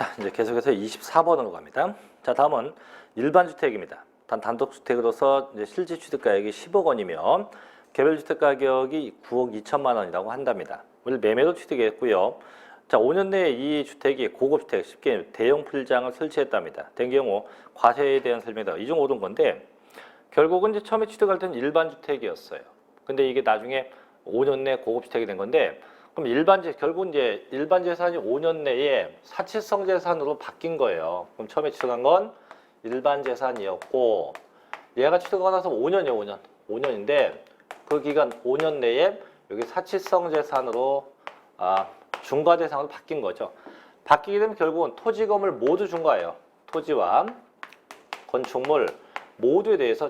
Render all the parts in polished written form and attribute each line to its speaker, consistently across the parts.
Speaker 1: 자, 이제 계속해서 24번으로 갑니다. 자, 다음은 일반 주택입니다. 단독 주택으로서 이제 실질 취득 가격이 10억 원이면 개별 주택 가격이 9억 2천만 원이라고 한답니다. 오늘 매매로 취득했고요. 자, 5년 내에 이 주택이 고급 주택, 쉽게 대형 풀장을 설치했답니다. 된 경우 과세에 대한 설명이다. 이 중 옳은 건데 결국은 이제 처음에 취득할 때는 일반 주택이었어요. 근데 이게 나중에 5년 내 고급 주택이 된 건데 그럼 결국 이제 일반 재산이 5년 내에 사치성 재산으로 바뀐 거예요. 그럼 처음에 취득한 건 일반 재산이었고 얘가 취득하고 나서 5년이에요, 5년인데 그 기간 5년 내에 여기 사치성 재산으로 중과 대상으로 바뀐 거죠. 바뀌게 되면 결국은 토지 건물 모두 중과예요. 토지와 건축물 모두에 대해서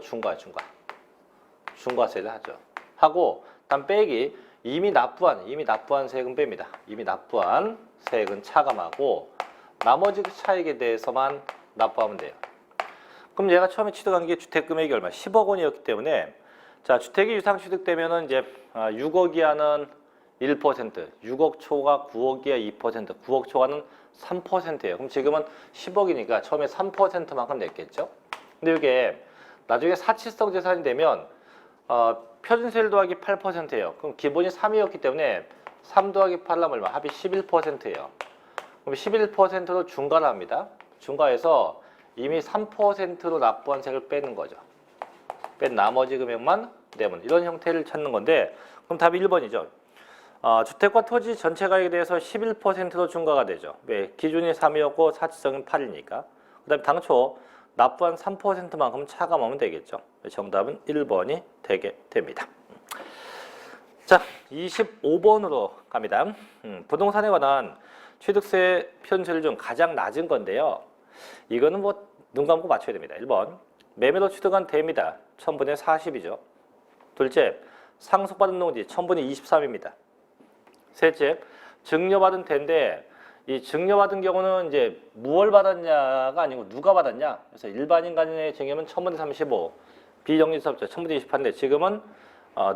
Speaker 1: 중과세를 하죠. 하고 다음 빼기 이미 납부한 세금 뺍니다. 이미 납부한 세액은 차감하고 나머지 그 차익에 대해서만 납부하면 돼요. 그럼 얘가 처음에 취득한 게 주택 금액이 얼마? 10억 원이었기 때문에 자, 주택이 유상 취득되면은 이제 6억 이하는 1%, 6억 초과 9억 이하 2%, 9억 초과는 3%예요. 그럼 지금은 10억이니까 처음에 3%만큼 냈겠죠? 근데 이게 나중에 사치성 재산이 되면 표준세율 더하기 8%예요. 그럼 기본이 3이었기 때문에 3 더하기 8하면 얼마? 합이 11%예요. 그럼 11%로 중과를 합니다. 중과해서 이미 3%로 납부한 세액을 빼는 거죠. 뺀 나머지 금액만 내면 이런 형태를 찾는 건데 그럼 답이 1번이죠. 주택과 토지 전체 가격에 대해서 11%로 중과가 되죠. 왜? 기준이 3이었고 사치성은 8이니까. 그 다음에 당초 납부한 3%만큼 차감하면 되겠죠. 정답은 1번이 되게 됩니다. 자, 25번으로 갑니다. 부동산에 관한 취득세 표준세율 중 가장 낮은 건데요. 이거는 뭐 눈 감고 맞춰야 됩니다. 1번 매매로 취득한 대입니다. 1000분의 40이죠. 둘째, 상속받은 농지 1000분의 23입니다. 셋째, 증여받은 대인데 이 증여받은 경우는 이제 무얼 받았냐가 아니고 누가 받았냐. 그래서 일반인 간의 증여면 1000분의 35, 비정리사업자 1000분의 28인데 지금은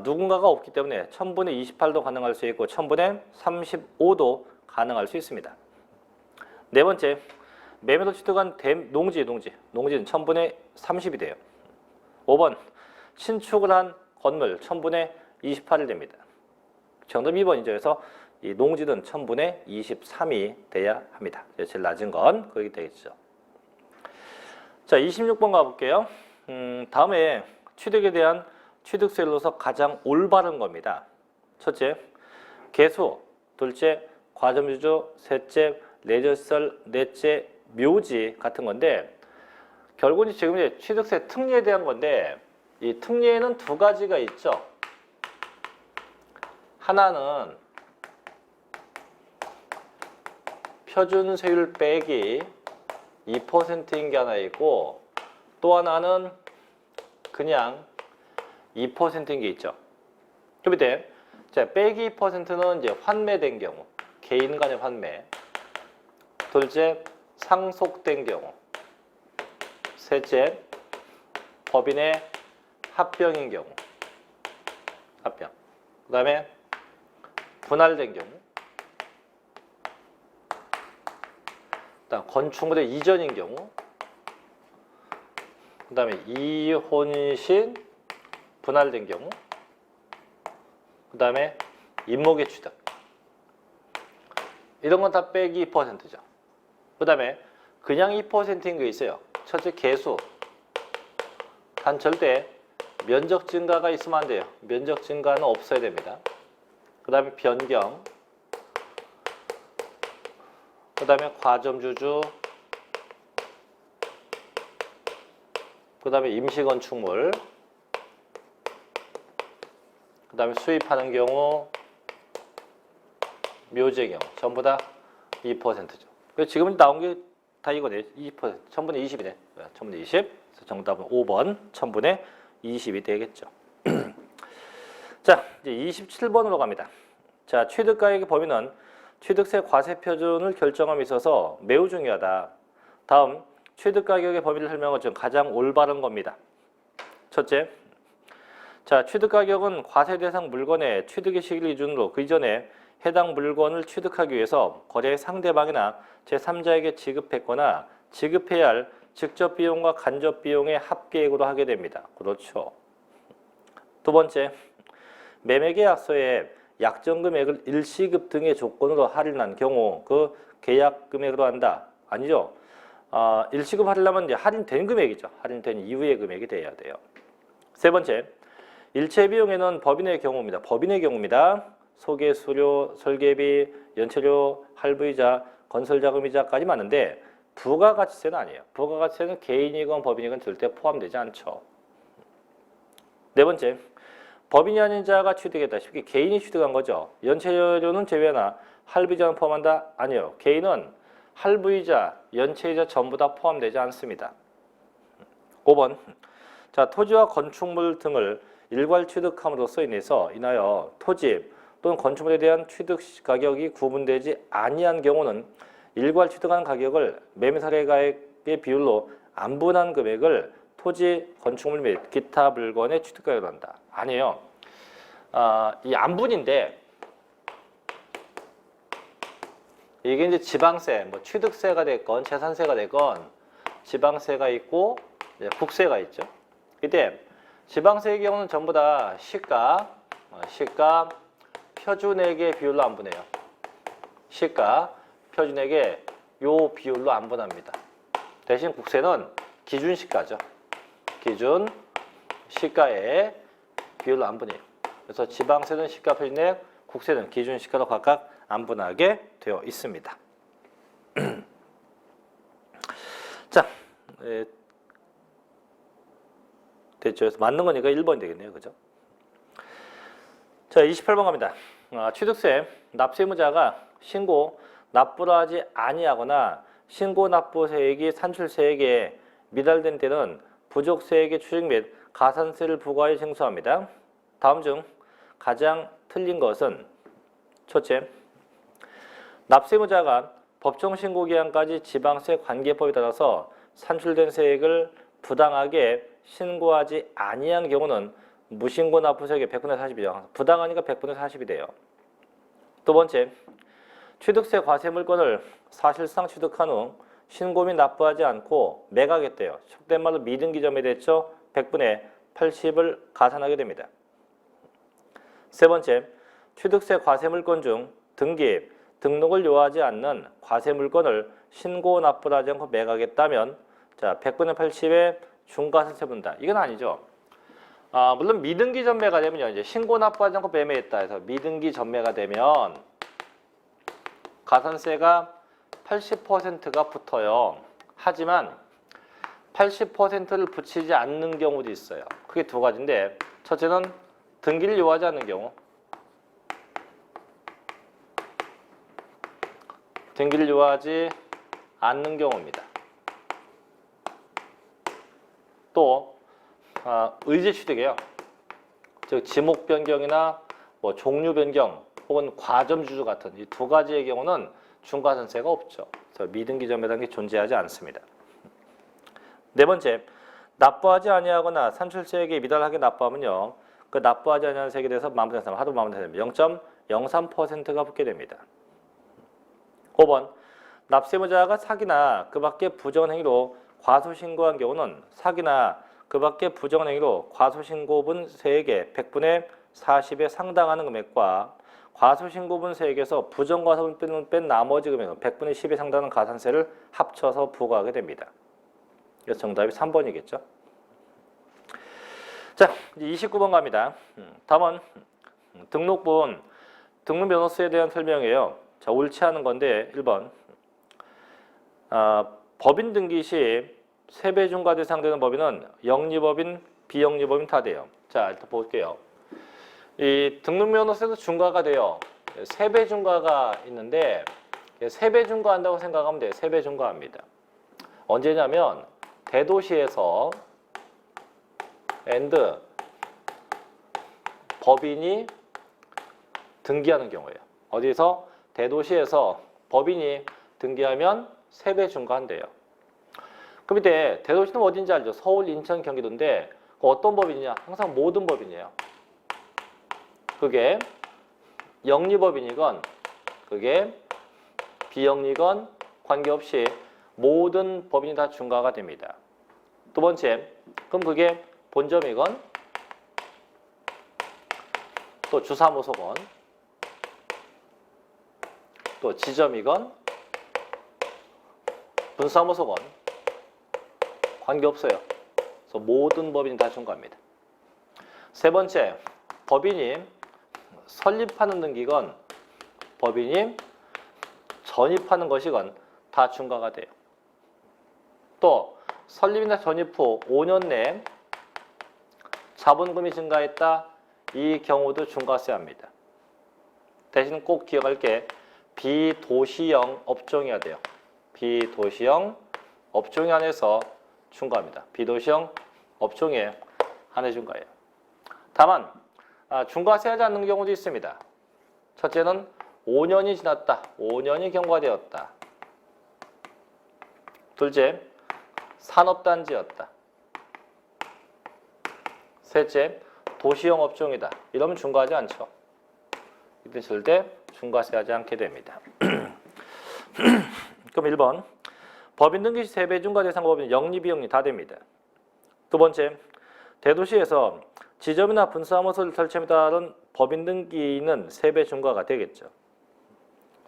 Speaker 1: 누군가가 없기 때문에 1000분의 28도 가능할 수 있고 1000분의 35도 가능할 수 있습니다. 네 번째, 매매로 취득한 농지는 1000분의 30이 돼요. 5번, 신축을 한 건물 1000분의 28이 됩니다. 정답 2번이죠. 그래서 이 농지는 1000분의 23이 돼야 합니다. 제일 낮은 건 그렇게 되겠죠. 자, 26번 가볼게요. 다음에 취득에 대한 취득세율로서 가장 올바른 겁니다. 첫째, 개수. 둘째, 과점주주. 셋째, 레저시설. 넷째, 묘지 같은 건데 결국은 지금 이제 취득세 특례에 대한 건데 이 특례에는 두 가지가 있죠. 하나는 표준세율 빼기 2%인 게 하나 있고 또 하나는 그냥 2%인 게 있죠. 그 밑에 자, 빼기 2%는 이제 환매된 경우, 개인 간의 환매. 둘째, 상속된 경우. 셋째, 법인의 합병인 경우. 합병. 그 다음에 분할된 경우. 그다음 건축물의 이전인 경우. 그 다음에 이혼신 분할된 경우. 그 다음에 임목의 취득. 이런 건 다 빼기 2%죠. 그 다음에 그냥 2%인 게 있어요. 첫째, 개수. 단 절대 면적 증가가 있으면 안 돼요. 면적 증가는 없어야 됩니다. 그 다음에 변경. 그 다음에 과점주주. 그 다음에 임시건축물. 그 다음에 수입하는 경우. 묘지의 경우. 전부 다 2%죠. 지금 나온 게 다 이거네. 2%. 1000분의 20이네. 1000분의 20. 그래서 정답은 5번 1000분의 20이 되겠죠. 자, 이제 27번으로 갑니다. 자, 취득가액의 범위는 취득세 과세 표준을 결정함에 있어서 매우 중요하다. 다음, 취득가격의 범위를 설명한 중 가장 올바른 겁니다. 첫째, 자, 취득가격은 과세 대상 물건의 취득의 시기를 기준으로 그 이전에 해당 물건을 취득하기 위해서 거래의 상대방이나 제3자에게 지급했거나 지급해야 할 직접 비용과 간접 비용의 합계액으로 하게 됩니다. 그렇죠. 두 번째, 매매계약서에 약정 금액을 일시급 등의 조건으로 할인한 경우 그 계약 금액으로 한다. 아니죠. 일시급 할인하면 이제 할인된 금액이죠. 할인된 이후의 금액이 돼야 돼요. 세 번째, 일체 비용에는 법인의 경우입니다. 법인의 경우입니다. 소개 수료, 설계비, 연체료, 할부이자, 건설자금이자까지 맞는데 부가가치세는 아니에요. 부가가치세는 개인이건 법인이건 절대 포함되지 않죠. 네 번째, 법인이 아닌 자가 취득했다. 쉽게 개인이 취득한 거죠. 연체료는 제외하나 할부이자는 포함한다? 아니에요. 개인은 할부이자, 연체이자 전부 다 포함되지 않습니다. 5번, 자, 토지와 건축물 등을 일괄 취득함으로써 인하여 토지 또는 건축물에 대한 취득 가격이 구분되지 아니한 경우는 일괄 취득한 가격을 매매사례가액의 비율로 안분한 금액을 토지, 건축물 및 기타 물건의 취득가격으로 한다. 아니에요. 이 안분인데 이게 이제 지방세, 뭐 취득세가 됐건 재산세가 됐건 지방세가 있고 국세가 있죠. 이때 지방세의 경우는 전부 다 시가, 표준액의 비율로 안분해요. 시가, 표준액의 요 비율로 안분합니다. 대신 국세는 기준시가죠. 기준 시가의 비율로 안분해요. 그래서 지방세는 시가, 표준액, 국세는 기준시가로 각각 안분하게 되어 있습니다. 자, 됐죠. 그래서 맞는 거니까 1번이 되겠네요. 그죠? 자, 28번 갑니다. 취득세, 납세의무자가 신고, 납부를 하지 아니하거나 신고 납부세액이 산출세액에 미달된 때는 부족세액의 추징 및 가산세를 부과해 징수합니다. 다음 중 가장 틀린 것은 첫째, 납세의무자가 법정 신고 기한까지 지방세 관계법에 따라서 산출된 세액을 부당하게 신고하지 아니한 경우는 무신고 납부세액의 100분의 40이죠. 부당하니까 100분의 40이 돼요. 두 번째, 취득세 과세 물건을 사실상 취득한 후 신고 및 납부하지 않고 매각했대요. 속된 말로 미등기점에 대쳐 100분의 80을 가산하게 됩니다. 세 번째, 취득세 과세 물건 중 등기, 등록을 요하지 않는 과세 물건을 신고 납부를 하지 않고 매각했다면 자, 100분의 80에 중과세세 분다. 이건 아니죠. 물론 미등기 전매가 되면요. 이제 신고 납부하지 않고 매매했다 해서 미등기 전매가 되면 가산세가 80%가 붙어요. 하지만 80%를 붙이지 않는 경우도 있어요. 그게 두 가지인데 첫째는 등기를 요하지 않는 경우. 등기를 요하지 않는 경우입니다. 또 의제 취득이에요. 즉 지목 변경이나 뭐 종류 변경 혹은 과점 주주 같은 이 두 가지의 경우는 중과산세가 없죠. 그래서 미등기 전매라는 게 존재하지 않습니다. 네 번째, 납부하지 아니하거나 산출세액에 미달하게 납부하면요. 그 납부하지 아니하는 세액에 대해서 마무리하면 하도 마무리하면 0.03%가 붙게 됩니다. 5번, 납세의무자가 사기나 그 밖의 부정한 행위로 과소신고한 경우는 사기나 그 밖의 부정한 행위로 과소신고분 세액의 100분의 40에 상당하는 금액과 과소신고분 세액에서 부정과소분을 뺀 나머지 금액은 100분의 10에 상당하는 가산세를 합쳐서 부과하게 됩니다. 그래서 정답이 3번이겠죠. 자, 이제 29번 갑니다. 다음은 등록본, 등록변호세에 대한 설명이에요. 자, 옳지 않은 건데 1번 법인 등기 시 세배중과 대상되는 법인은 영리법인, 비영리법인 다 돼요. 자, 일단 볼게요. 이 등록면허세도 중과가 돼요. 세배중과가 있는데 세배중과한다고 생각하면 돼요. 세배중과합니다. 언제냐면 대도시에서 and 법인이 등기하는 경우예요. 어디서? 대도시에서 법인이 등기하면 세배중과한대요. 그럼 이때 대도시는 어딘지 알죠? 서울, 인천, 경기도인데 어떤 법인이냐? 항상 모든 법인이에요. 그게 영리법인이건 그게 비영리건 관계없이 모든 법인이 다 중과가 됩니다. 두 번째, 그럼 그게 본점이건 또 주사무소건 또 지점이건 분사무소건 관계없어요. 그래서 모든 법인이 다 중과합니다. 세 번째, 법인이 설립하는 등기건 법인이 전입하는 것이건 다 중과가 돼요. 또 설립이나 전입 후 5년 내에 자본금이 증가했다. 이 경우도 중과세야 합니다. 대신 꼭 기억할 게 비도시형 업종이어야 돼요. 비도시형 업종에 한해서 중과합니다. 비도시형 업종에 한해 중과해요. 다만 중과세하지 않는 경우도 있습니다. 첫째는 5년이 지났다. 5년이 경과되었다. 둘째, 산업단지였다. 셋째, 도시형 업종이다. 이러면 중과하지 않죠. 이때 절대 중과세하지 않게 됩니다. 그럼 1번 법인 등기 시 세배 중과 대상 법인 영리 비영리 다 됩니다. 두 번째, 대도시에서 지점이나 분사무소를 설치함에 따른 법인 등기는 세배 중과가 되겠죠.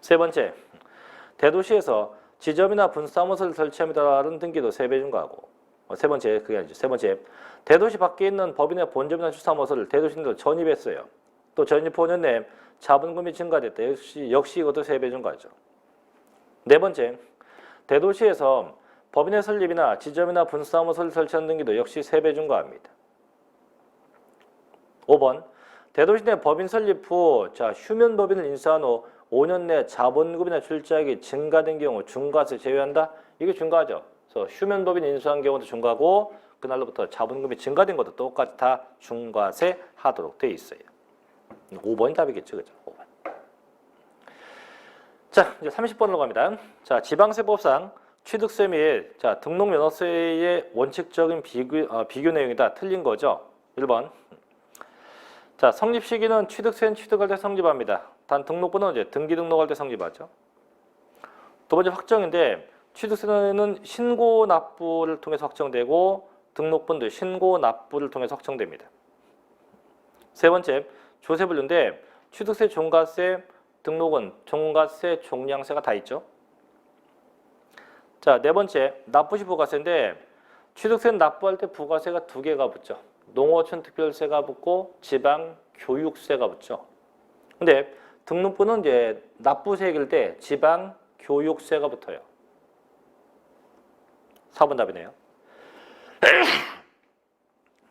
Speaker 1: 세 번째, 대도시에서 지점이나 분사무소를 설치함에 따른 등기도 세배 중과하고 세 번째, 그게 아니죠. 세 번째, 대도시 밖에 있는 법인의 본점이나 주사무소를 대도시 내로 전입했어요. 또 전입 5년 내에 자본금이 증가됐다. 역시 이것도 세배 중과죠. 네 번째, 대도시에서 법인의 설립이나 지점이나 분사무소를 설치한 등기도 역시 세배 중과합니다. 5번, 대도시 내 법인 설립 후 휴면 법인을 인수한 후 5년 내 자본금이나 출자액이 증가된 경우 중과세 제외한다. 이게 중과하죠. 그래서 휴면 법인 인수한 경우도 중과고 그날로부터 자본금이 증가된 것도 똑같이 다 중과세 하도록 돼 있어요. 5번이 답이겠죠. 그죠? 5번. 자, 이제 30번으로 갑니다. 자, 지방세법상 취득세 및 등록면허세의 원칙적인 비교 내용이다. 틀린 거죠. 1번. 자, 성립 시기는 취득세는 취득할 때 성립합니다. 단 등록부는 이제 등기 등록할 때 성립하죠. 두 번째 확정인데 취득세는 신고 납부를 통해서 확정되고 등록분도 신고 납부를 통해서 확정됩니다. 세 번째, 조세 분류인데 취득세, 종가세, 등록은 종가세, 종량세가 다 있죠. 자, 네 번째, 납부시 부가세인데 취득세는 납부할 때 부가세가 두 개가 붙죠. 농어촌 특별세가 붙고 지방 교육세가 붙죠. 근데 등록부는 이제 납부세일 때 지방 교육세가 붙어요. 4번 답이네요.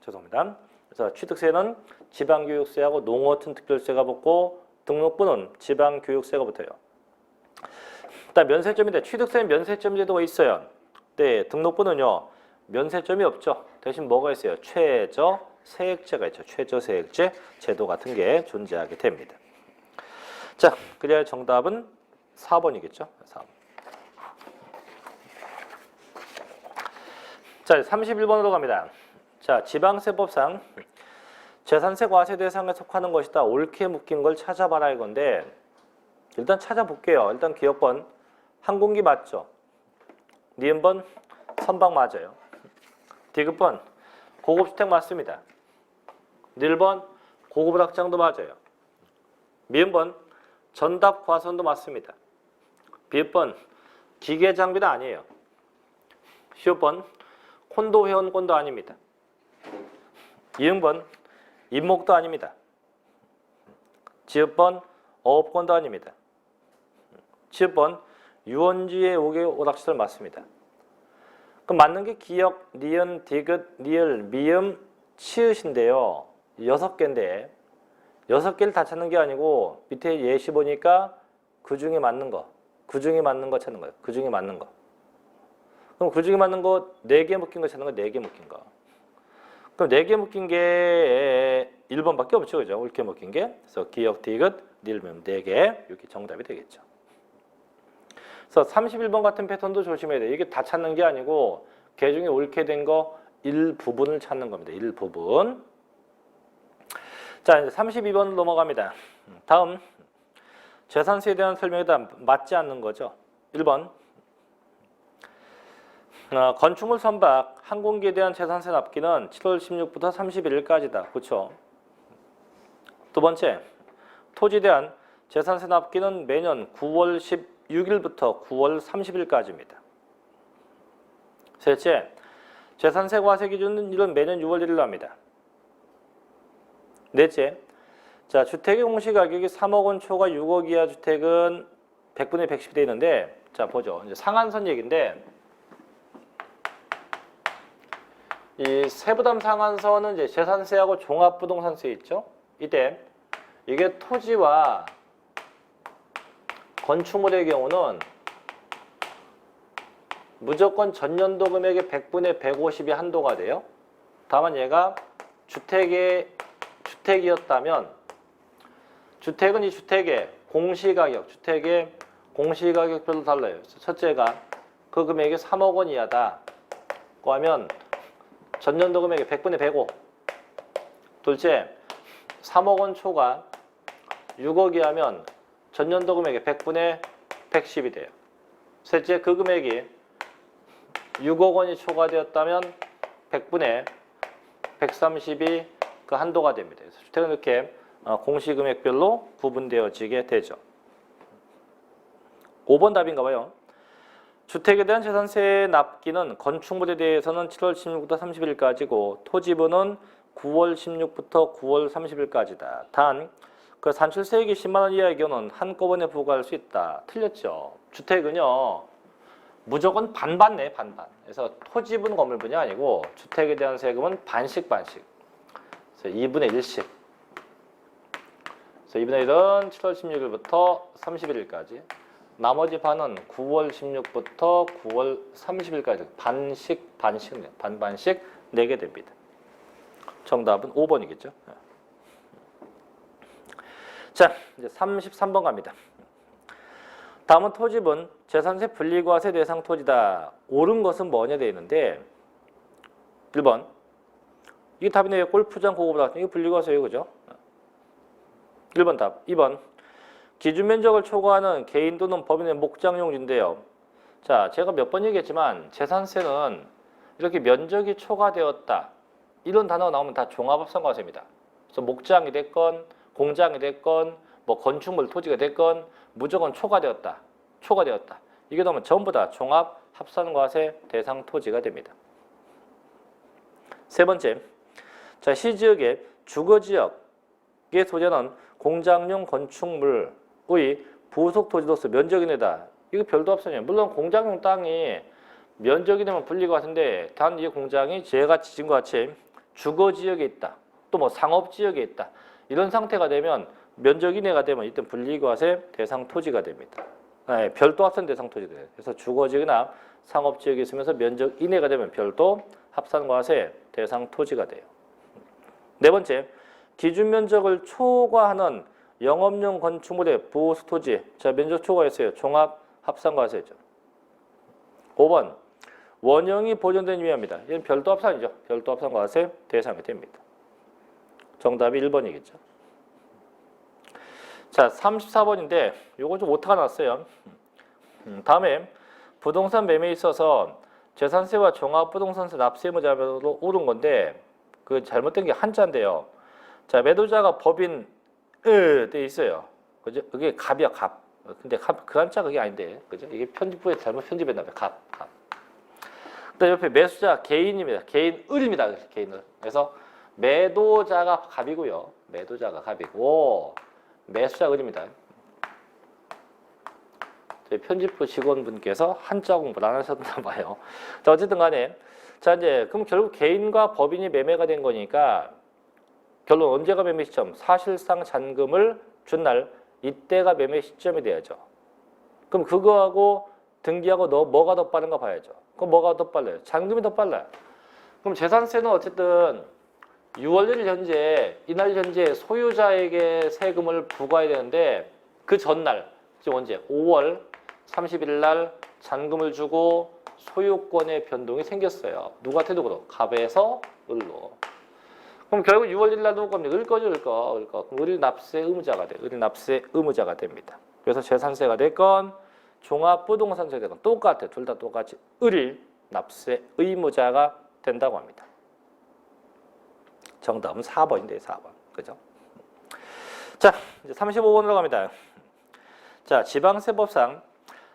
Speaker 1: 죄송합니다. 그래서 취득세는 지방교육세하고 농어촌 특별세가 붙고 등록부는 지방교육세가 붙어요. 일단 면세점인데 취득세는 면세점 제도가 있어요. 네, 등록부는요. 면세점이 없죠. 대신 뭐가 있어요? 최저 세액제가 있죠. 최저 세액제 제도 같은 게 존재하게 됩니다. 자, 그래야 정답은 4번이겠죠. 4번. 자, 31번으로 갑니다. 자, 지방세법상 재산세 과세 대상에 속하는 것이다. 옳게 묶인 걸 찾아봐라 이건데 일단 찾아볼게요. 일단 기억번 항공기 맞죠? 니은번 선박 맞아요. 디귿번 고급주택 맞습니다. 닐번 고급 낙장도 맞아요. 미음번 전답 과선도 맞습니다. 비읍번 기계 장비도 아니에요. 시읍번 콘도 회원권도 아닙니다. 이응번 임목도 아닙니다. 지읍번 어업권도 아닙니다. 지읍번 유원지의 오락시설 맞습니다. 그럼 맞는 게 기역, 니은, 디귿, 리을, 미음, 치읓인데요. 6개인데 6개를 다 찾는 게 아니고 밑에 예시 보니까 그 중에 맞는 거 찾는 거예요. 그 중에 맞는 거. 그럼 그 중에 맞는 거 4개 묶인 거 찾는 거 4개 묶인 거. 그럼 4개 묶인 게 1번밖에 없죠. 그죠? 옳게 묶인 게. 그래서 기역, 디귿, 리을, 미음 4개. 이렇게 정답이 되겠죠. 그래서 31번 같은 패턴도 조심해야 돼요. 이게 다 찾는 게 아니고 개 중에 옳게 된 거 일부분을 찾는 겁니다. 일부분. 자, 이제 32번 넘어갑니다. 다음 재산세에 대한 설명에 다 맞지 않는 거죠. 1번 건축물 선박, 항공기에 대한 재산세 납기는 7월 16일부터 31일까지다. 그렇죠? 두 번째, 토지에 대한 재산세 납기는 매년 9월 16일부터 9월 30일까지입니다. 셋째, 재산세 과세 기준은 매년 6월 1일로 합니다. 넷째, 자, 주택의 공시가격이 3억 원 초과 6억 이하 주택은 100분의 110이 되어 있는데, 자, 보죠. 이제 상한선 얘기인데, 이 세부담 상한선은 이제 재산세하고 종합부동산세 있죠? 이때 이게 토지와 건축물의 경우는 무조건 전년도 금액의 100분의 150이 한도가 돼요. 다만 얘가 주택이었다면 주택은 이 주택의 공시가격, 주택의 공시가격별로 달라요. 첫째가 그 금액이 3억 원 이하다고 하면 전년도 금액의 100분의 105. 둘째, 3억 원 초과 6억이 하면 전년도 금액의 100분의 110이 돼요. 셋째, 그 금액이 6억 원이 초과되었다면 100분의 130이 그 한도가 됩니다. 그래서 주택은 이렇게 공시금액별로 구분되어지게 되죠. 5번 답인가 봐요. 주택에 대한 재산세 납기는 건축물에 대해서는 7월 16일부터 30일까지고 토지분은 9월 16일부터 9월 30일까지다. 단, 그 산출세액이 10만 원 이하의 경우는 한꺼번에 부과할 수 있다. 틀렸죠. 주택은요. 무조건 반반네, 반반. 그래서 토지분, 건물분이 아니고 주택에 대한 세금은 반씩. 그래서 2분의 1씩. 그래서 2분의 1은 7월 16일부터 31일까지. 나머지 반은 9월 16일부터 9월 30일까지 반반씩 내게 됩니다. 정답은 5번이겠죠. 자, 이제 33번 갑니다. 다음은 토지분 재산세 분리과세 대상 토지다. 옳은 것은 뭐냐 되어 있는데 1번 이게 답이네요. 골프장 고급으로 이게 분리과세예요. 그죠? 1번 답. 2번 기준 면적을 초과하는 개인 또는 법인의 목장용지인데요. 자, 제가 몇 번 얘기했지만 재산세는 이렇게 면적이 초과되었다. 이런 단어가 나오면 다 종합합산과세입니다. 그래서 목장이 됐건 공장이 됐건 뭐 건축물 토지가 됐건 무조건 초과되었다. 이게 나오면 전부 다 종합합산과세 대상 토지가 됩니다. 세 번째, 자, 시지역의 주거지역의 소재는 공장용 건축물의 부속 토지로서 면적이 내다. 이거 별도 합산이에요. 물론 공장용 땅이 면적이 되면 분리과세인데 단 이 공장이 제가 지진 것 같이 주거지역에 있다. 또 뭐 상업지역에 있다. 이런 상태가 되면 면적 이내가 되면 이때 분리과세 대상 토지가 됩니다. 네, 별도 합산 대상 토지가 돼요. 그래서 주거지역이나 상업지역에 있으면서 면적 이내가 되면 별도 합산과세 대상 토지가 돼요. 네 번째, 기준 면적을 초과하는 영업용 건축물의 부속 토지. 자, 면적 초과했어요. 종합 합산과세죠. 5번, 원형이 보존된 유예입니다. 이건 별도 합산이죠. 별도 합산과세 대상이 됩니다. 정답이 1번이겠죠. 자, 34번인데 요거 좀 오타가 났어요. 다음에 부동산 매매에 있어서 재산세와 종합부동산세 납세 의무자별로 옳은 건데 그 잘못된 게 한자인데요. 자, 매도자가 법인 돼 있어요. 그죠? 그게 갑이야, 갑. 근데 그 한자 그게 아닌데. 그죠? 이게 편집부에 잘못 편집했나 봐요. 갑. 그다음 옆에 매수자 개인입니다. 개인을입니다. 개인을. 그래서 매도자가 갑이고요. 매도자가 갑이고 매수자 을입니다. 저희 편집부 직원분께서 한자 공부를 안 하셨나 봐요. 자, 어쨌든 간에 자, 이제 그럼 결국 개인과 법인이 매매가 된 거니까 결론 언제가 매매 시점? 사실상 잔금을 준 날 이때가 매매 시점이 돼야죠. 그럼 그거하고 등기하고 뭐가 더 빠른가 봐야죠. 그럼 뭐가 더 빨라요? 잔금이 더 빨라요. 그럼 재산세는 어쨌든 6월 1일 현재 이날 현재 소유자에게 세금을 부과해야 되는데 그 전날 지금 언제 5월 30일 날 잔금을 주고 소유권의 변동이 생겼어요. 누구한테 누구로? 갑에서 을로. 그럼 결국 6월 1일 날 누구 겁니까? 을 거죠, 을 거. 그럼 을 납세 의무자가 돼요. 을 납세 의무자가 됩니다. 그래서 재산세가 됐건 종합부동산세가 됐건 똑같아. 둘 다 똑같이 을 납세 의무자가 된다고 합니다. 정답은 4번인데요. 4번. 그죠? 자, 이제 35번으로 갑니다. 자, 지방세법상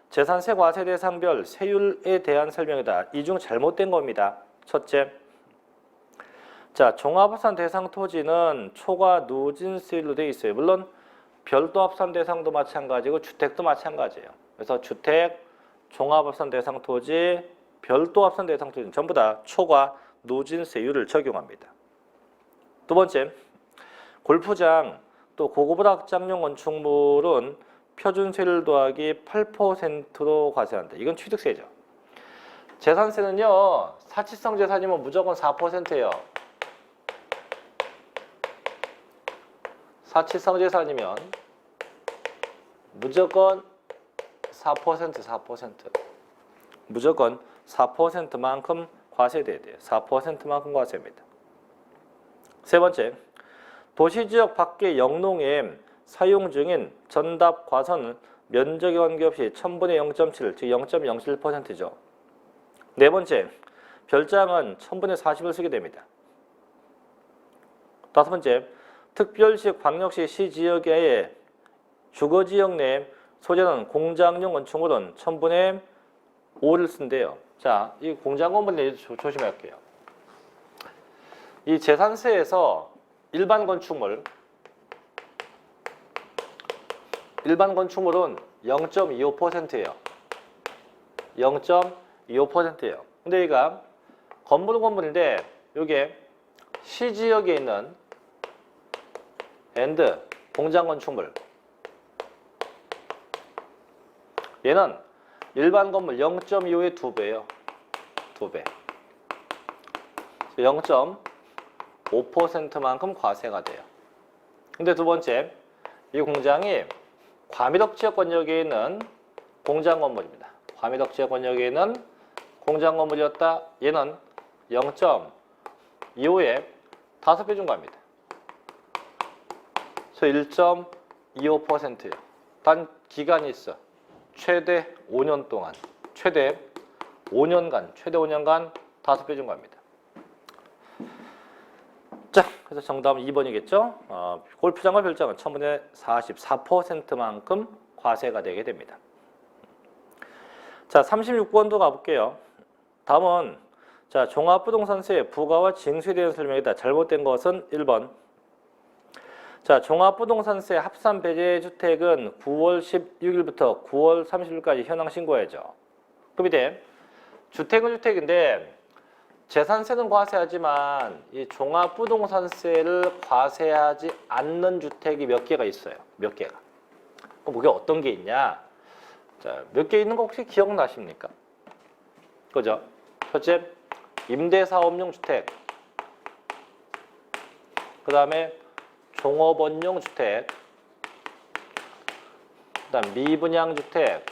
Speaker 1: 재산세 과세 대상별 세율에 대한 설명이다. 이 중 잘못된 겁니다. 첫째, 자, 종합합산 대상 토지는 초과 누진세율로 되어 있어요. 물론 별도 합산 대상도 마찬가지고 주택도 마찬가지예요. 그래서 주택, 종합합산 대상 토지, 별도 합산 대상 토지는 전부 다 초과 누진세율을 적용합니다. 두 번째, 골프장 또 고급 확장용 건축물은 표준세율 더하기 8%로 과세한다. 이건 취득세죠. 재산세는요, 사치성 재산이면 무조건 4%예요. 사치성 재산이면 무조건 4%. 무조건 4%만큼 과세돼야 돼요. 4%만큼 과세입니다. 세 번째, 도시지역 밖의 영농에 사용 중인 전답 과선은 면적에 관계없이 1000분의 0.7, 즉 0.07%죠. 네 번째, 별장은 1000분의 40을 쓰게 됩니다. 다섯 번째, 특별시, 광역시, 시지역의 주거지역 내 소재는 공장용 건축물은 1000분의 5를 쓴대요. 자, 이 공장 건물은 조심할게요. 이 재산세에서 일반 건축물은 0.25%예요. 0.25%예요. 근데 얘가 건물인데 이게 시지역에 있는 공장 건축물, 얘는 일반 건물 0.25의 2배예요. 2배. 0.5%만큼 과세가 돼요. 근데 두 번째, 이 공장이 과밀업 지역 권역에 있는 공장 건물입니다. 과밀업 지역 권역에 있는 공장 건물이었다. 얘는 0.25에 5배 중과합니다. 그래서 1.25%예요. 단 기간이 있어. 최대 5년 동안, 최대 5년간 5배 중과합니다. 자, 그래서 정답은 2번이겠죠. 골프장과 별장은 1000분의 44%만큼 과세가 되게 됩니다. 자, 36번도 가볼게요. 다음은 자, 종합부동산세 부과와 징수에 대한 설명이다. 잘못된 것은 1번. 자, 종합부동산세 합산 배제 주택은 9월 16일부터 9월 30일까지 현황 신고해야죠. 그 밑에 주택은 주택인데 재산세는 과세하지만 이 종합부동산세를 과세하지 않는 주택이 몇 개가 있어요. 몇 개가. 그럼 그게 어떤 게 있냐? 자, 몇 개 있는 거 혹시 기억나십니까? 그죠? 첫째, 임대사업용 주택. 그 다음에 종업원용 주택. 그 다음 미분양 주택.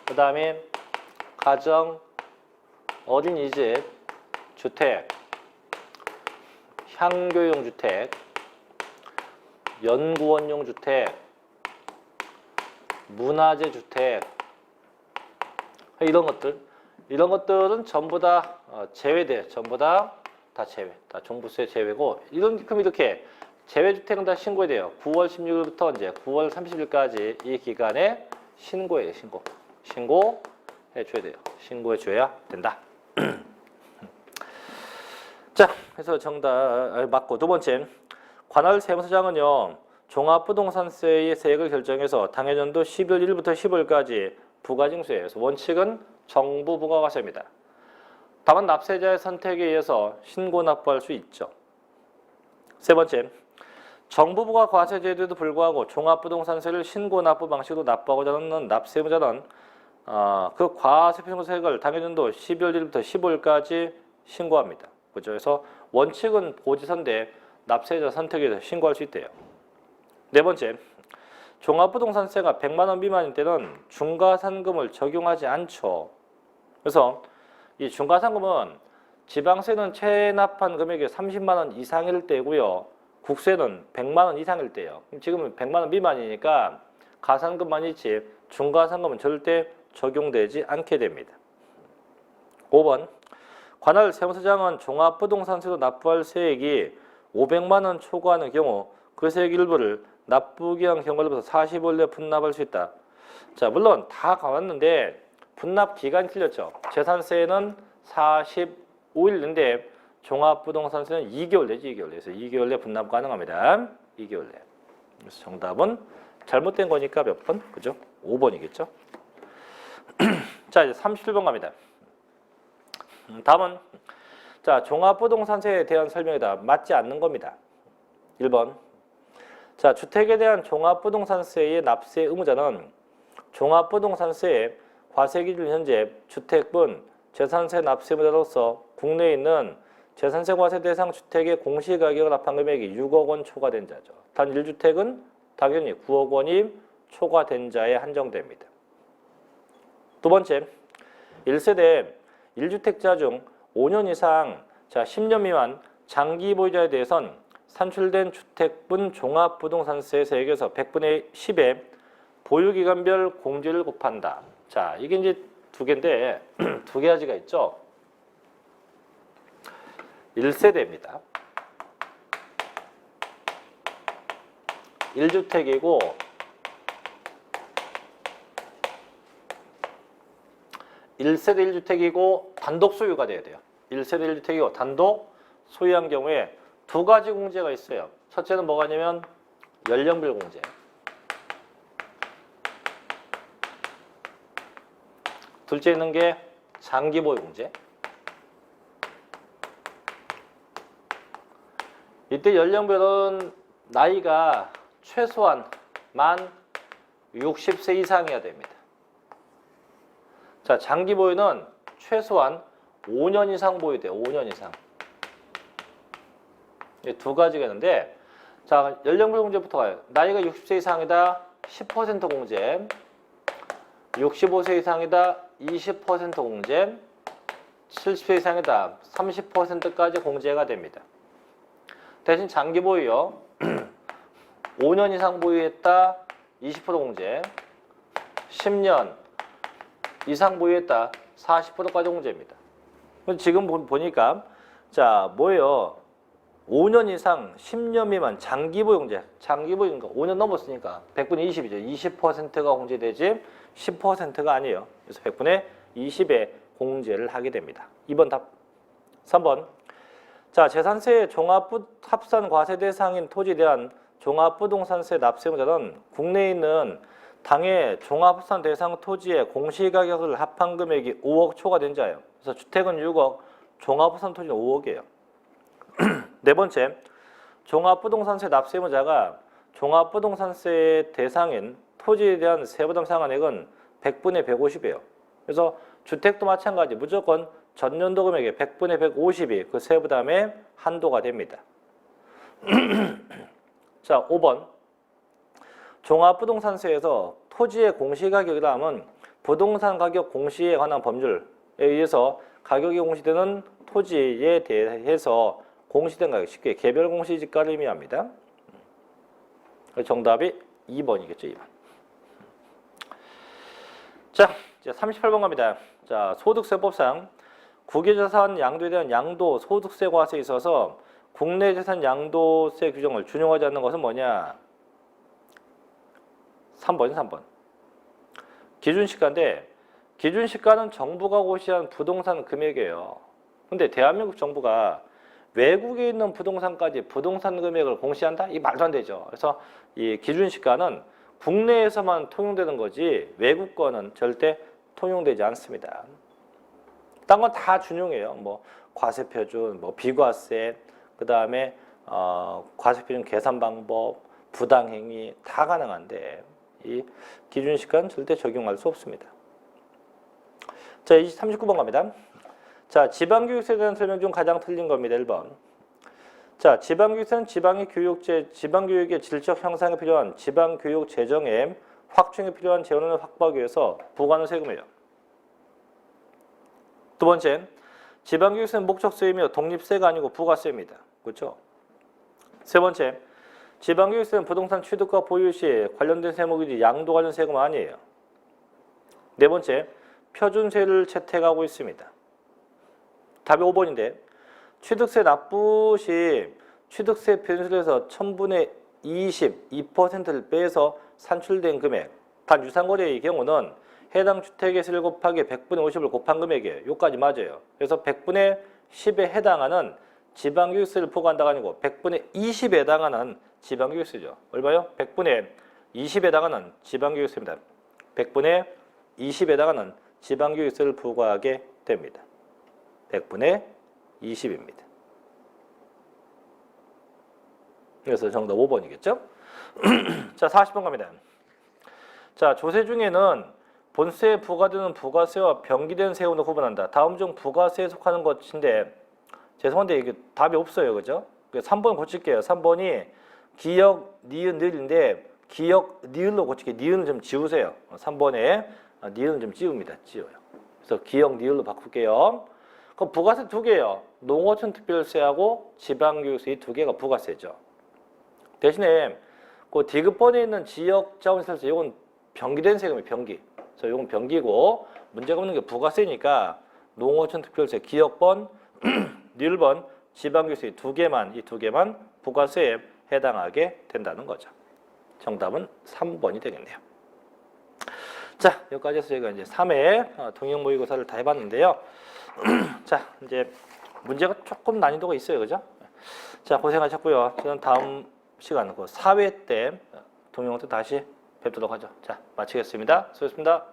Speaker 1: 그 다음에 가정 어린이집 주택, 향교용 주택, 연구원용 주택, 문화재 주택, 이런 것들은 전부 다 제외돼요. 전부 다 제외, 다 종부세 제외고, 그럼 이렇게 제외 주택은 다 신고해야 돼요. 9월 16일부터 이제 9월 30일까지 이 기간에 신고해요. 신고해줘야 돼요. 신고해줘야 된다. 자, 그래서 정답 맞고, 두 번째, 관할 세무서장은요 종합부동산세의 세액을 결정해서 당해년도 12월 1일부터 15일까지 부가징수예요. 그래서 원칙은 정부 부가과세입니다. 다만 납세자의 선택에 의해서 신고 납부할 수 있죠. 세 번째, 정부 부가과세 제도에도 불구하고 종합부동산세를 신고 납부 방식으로 납부하고자 하는 납세의무자는 그 과세 표준세액을 당해년도 12월 1일부터 15일까지 신고합니다. 그죠? 그래서 원칙은 고지서인데 납세자 선택에 의해서 신고할 수 있대요. 네 번째, 종합부동산세가 100만 원 미만일 때는 중과상금을 적용하지 않죠. 그래서 이 중과상금은 지방세는 체납한 금액이 30만 원 이상일 때고요. 국세는 100만 원 이상일 때예요. 지금은 100만 원 미만이니까 가산금만 있지 중과상금은 절대 적용되지 않게 됩니다. 5번 관할 세무서장은 종합부동산세로 납부할 세액이 500만 원 초과하는 경우 그 세액 일부를 납부기 한 경과로부터 40일 내에 분납할 수 있다. 자, 물론 다 가왔는데 분납 기간이 틀렸죠. 재산세는 45일인데 종합부동산세는 2개월 내지 2개월 내에서 2개월 내 분납 가능합니다. 2개월 내. 그래서 정답은 잘못된 거니까 몇 번? 그죠? 5번이겠죠? 자, 이제 37번 갑니다. 다음은 자, 종합부동산세에 대한 설명이다. 맞지 않는 겁니다. 1번. 자, 주택에 대한 종합부동산세의 납세 의무자는 종합부동산세의 과세 기준 현재 주택분 재산세 납세 의무자로서 국내에 있는 재산세 과세 대상 주택의 공시가격을 합한 금액이 6억 원 초과된 자죠. 단 1주택은 당연히 9억 원이 초과된 자에 한정됩니다. 두 번째, 1세대 1주택자 중 5년 이상, 자 10년 미만 장기 보유자에 대해선 산출된 주택분 종합부동산세 세액에서 100분의 10의 보유기간별 공제를 곱한다. 자, 이게 이제 두 개인데 두 가지가 있죠. 1세대입니다. 1주택이고 1세대 1주택이고 단독 소유가 돼야 돼요. 1세대 1주택이고 단독 소유한 경우에 두 가지 공제가 있어요. 첫째는 뭐가 냐면 연령별 공제. 둘째 있는 게 장기 보유 공제. 이때 연령별은 나이가 최소한 만 60세 이상이어야 됩니다. 자, 장기 보유는 최소한 5년 이상 보유돼요. 5년 이상. 두 가지가 있는데, 자, 연령별 공제부터 가요. 나이가 60세 이상이다, 10% 공제. 65세 이상이다, 20% 공제. 70세 이상이다, 30%까지 공제가 됩니다. 대신 장기 보유요. 5년 이상 보유했다, 20% 공제. 10년 이상 보유했다, 40%까지 공제입니다. 지금 보니까 자, 뭐예요? 5년 이상 10년 미만 장기 보유 공제. 장기 보유니까 5년 넘었으니까 100분의 20이죠. 20%가 공제되지 10%가 아니에요. 그래서 100분의 20의 공제를 하게 됩니다. 2번 답. 3번. 자, 재산세의 종합합산 과세 대상인 토지에 대한 종합부동산세 납세 의무자는 국내에 있는 당해 종합합산 대상 토지의 공시가격을 합한 금액이 5억 초과된 자예요. 그래서 주택은 6억, 종합합산 토지는 5억이에요. 네 번째, 종합부동산세 납세 의무자가 종합부동산세 대상인 토지에 대한 세부담 상환액은 100분의 150이에요. 그래서 주택도 마찬가지 무조건 전년도 금액의 100분의 150이 그 세부담의 한도가 됩니다. 자, 5번. 종합부동산세에서 토지의 공시가격이라 함은 부동산 가격 공시에 관한 법률에 의해서 가격이 공시되는 토지에 대해서 공시된 가격, 쉽게 개별 공시지가를 의미합니다. 정답이 2번이겠죠, 2번. 자, 이제 38번 갑니다. 자, 소득세법상 국유재산 양도에 대한 양도 소득세 과세에 있어서 국내 재산 양도세 규정을 준용하지 않는 것은 뭐냐? 3번이 3번. 기준시가인데 기준시가는 정부가 고시한 부동산 금액이에요. 근데 대한민국 정부가 외국에 있는 부동산까지 부동산 금액을 공시한다? 이 말도 안 되죠. 그래서 이 기준시가는 국내에서만 통용되는 거지 외국 거는 절대 통용되지 않습니다. 딴 건 다 준용해요. 뭐 과세표준, 뭐 비과세, 그 다음에 과세표준 계산 방법, 부당행위 다 가능한데 이 기준시가는 절대 적용할 수 없습니다. 자, 39번 갑니다. 자, 지방교육세에 대한 설명 중 가장 틀린 겁니다. 1번. 자, 지방교육세는 지방교육의 질적 형상에 필요한 지방교육 재정의 확충에 필요한 재원을 확보하기 위해서 부과하는 세금이에요. 두 번째, 지방교육세는 목적세이며 독립세가 아니고 부가세입니다. 그렇죠? 세 번째, 지방교육세는 부동산 취득과 보유 시 관련된 세목이지 양도 관련 세금 아니에요. 네 번째, 표준세를 채택하고 있습니다. 답이 5번인데 취득세 납부 시 취득세 표준세에서 1000분의 22%를 빼서 산출된 금액, 단 유상거래의 경우는 해당 주택의 세를 곱하기 100분의 50을 곱한 금액이에요. 요까지 맞아요. 그래서 100분의 10에 해당하는 지방교육세를 부과한다가 아니고 100분의 20에 해당하는 지방교육세죠. 얼마요? 100분의 20에 해당하는 지방교육세입니다. 100분의 20에 해당하는 지방교육세를 부과하게 됩니다. 100분의 20입니다. 그래서 정답 5번이겠죠? 자, 40번 갑니다. 자, 조세 중에는 본세에 부과되는 부가세와 병기된 세금을 구분한다. 다음 중 부가세에 속하는 것인데 죄송한데 이게 답이 없어요. 그죠? 3번 고칠게요. 3번이 기역, 니은, 늘인데 기역, 니을로 고칠게요. 니은을 좀 지우세요. 3번에 니은을 좀 지웁니다. 지워요. 그래서 기역, 니을로 바꿀게요. 그럼 부가세 두 개예요. 농어촌 특별세하고 지방교육세 이 두 개가 부가세죠. 대신에 그 디귿번에 있는 지역자원시설세 이건 병기된 세금이에요. 병기. 그래서 이건 병기고 문제가 없는 게 부가세니까 농어촌 특별세 기역번, 니을번, 지방교육세 이 두 개만 부가세에 해당하게 된다는 거죠. 정답은 3번이 되겠네요. 자, 여기까지 해서 저희가 이제 3회 통영 모의고사를 다 해봤는데요. 자, 이제 문제가 조금 난이도가 있어요. 그죠? 자, 고생하셨고요. 저는 다음 시간, 4회 때 동영상 다시 뵙도록 하죠. 자, 마치겠습니다. 수고했습니다.